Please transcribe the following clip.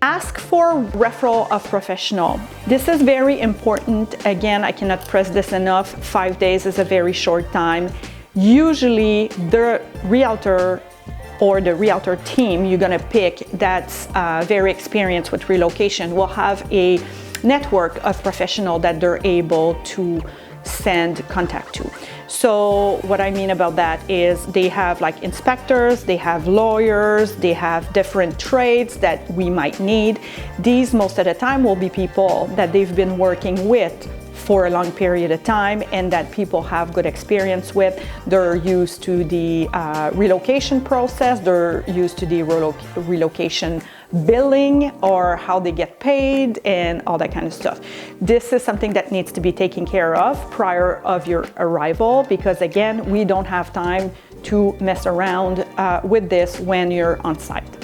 Ask for referral of professional. This is very important. Again, I cannot press this enough. 5 days is a very short time. Usually the realtor or the realtor team you're gonna pick that's very experienced with relocation will have a network of professionals that they're able to send contact to. So what I mean about that is they have like inspectors, they have lawyers, they have different trades that we might need. These most of the time will be people that they've been working with for a long period of time and that people have good experience with. They're used to the relocation process, they're used to the relocation billing or how they get paid and all that kind of stuff. This is something that needs to be taken care of prior of your arrival because again, we don't have time to mess around with this when you're on site.